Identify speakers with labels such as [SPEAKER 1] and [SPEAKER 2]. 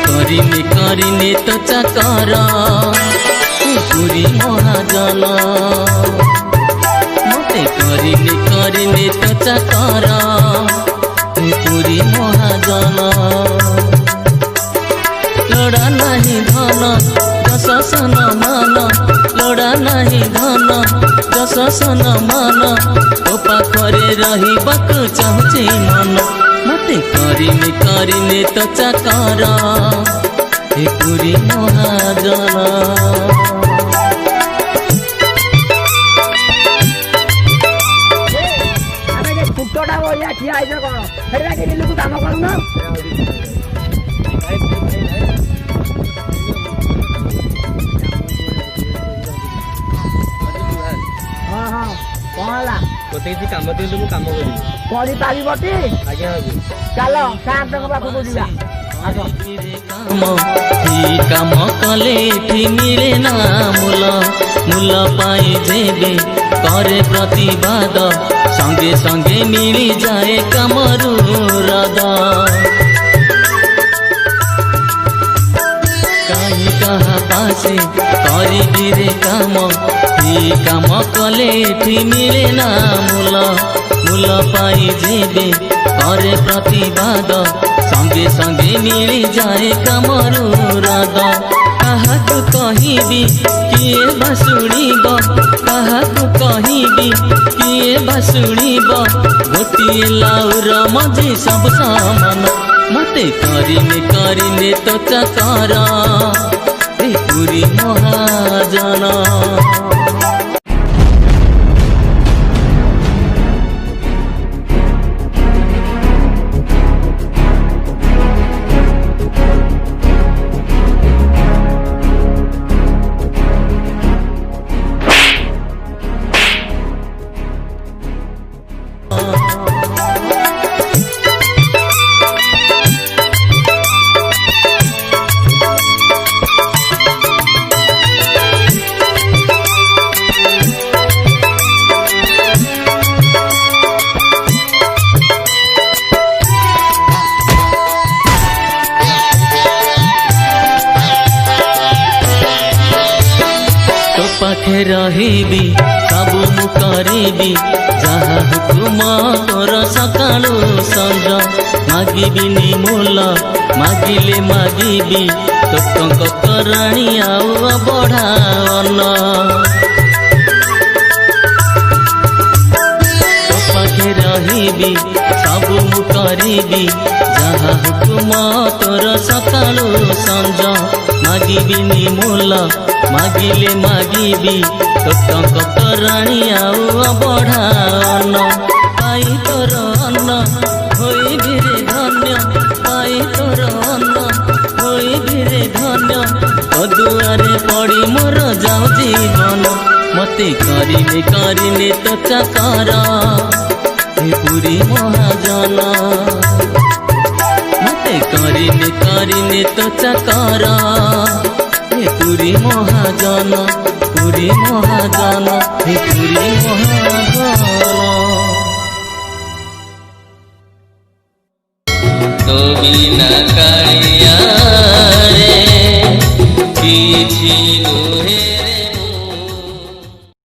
[SPEAKER 1] କରିନେ ତ ଚାକର ପୁରୀ ମହାଜନ ମତେ କରିନେ ତ ଚାକର ପୁରୀ ମହାଜନ ଲୋଡ଼ା ନାହିଁ ଧନ ଯଶ ସମ୍ମାନ ଲୋଡ଼ା ନାହିଁ ଧନ ଯଶ ସମ୍ମାନ ତୋ ପାଖରେ ରହିବାକୁ ଚାହୁଁଛି ମନ ମତେ କରିନେ ତ ଚାକର ପୁରୀ ମହାଜନ
[SPEAKER 2] ଫୁଟଟା ବଳିଆ ଠିଆ ହେଇଛ କଣ ଫେରିଲା କି ବିଲକୁ କାମ କରୁନ ହଁ ହଁ କଣ ହେଲା
[SPEAKER 3] ମୋତେ କିଛି କାମ ଦିଅନ୍ତୁ ମୁଁ କାମ କରିବି
[SPEAKER 2] କରିପାରିବଟି
[SPEAKER 3] ଆଜ୍ଞା
[SPEAKER 2] ଚାଲ ସାର୍ଙ୍କ ପାଖକୁ ଯିବା
[SPEAKER 1] କାମ କଲେ ଏଠି ମିଳେ ନା ମୂଲ ପାଇ ଯେବେ କରେ ପ୍ରତିବାଦ ସଙ୍ଗେ ସଙ୍ଗେ ମିଳିଯାଏ କାମରୁ ରଦ କାହିଁ କାହା ପାଶେ କରିବିରେ କାମ କାମ କଲେ ଏଠି ମିଳେ ନା ମୂଲ ପାଇ ଯେବେ କରେ ପ୍ରତିବାଦ ସଙ୍ଗେ ସଙ୍ଗେ ମିଳିଯାଏ କାମରୁ ରଦ କାହାକୁ କହିବି କିଏ ବା ଶୁଣିବ କାହାକୁ କହିବି କିଏ ବା ଶୁଣିବ ଗୋଟିଏ ଲାଉର ମଝି ସବୁ ସମାନ ମତେ କରିନେ ତ ଚାକର ପୁରୀ ମହାଜନ पाखे रहिबी सबु मु करिबी जहा हुकुम तोर सकाळु संज मागिबिनी मूल मागिले मागिबी तोटंक कराणी आउ बढ़ावन तो पाखे रहिबी सबु मु करिबी जहा हुकुम तोर सकाळु संज मागिबिनी मूल मागिले मागिबी तोटंक कराणी आउ बढ़ावन पाई तोर अन्न होइबि रे धन्य पाई तोर अन्न होइबि रे धन्य दुआरे पड़ी मोर जाऊ जीवन मते କରିନେ ତ ଚାକର ପୁରୀ ମହାଜନ मते କରିନେ ତ ଚାକର पुरी महाजन पुरी महाजन पुरी महाजन तो बिना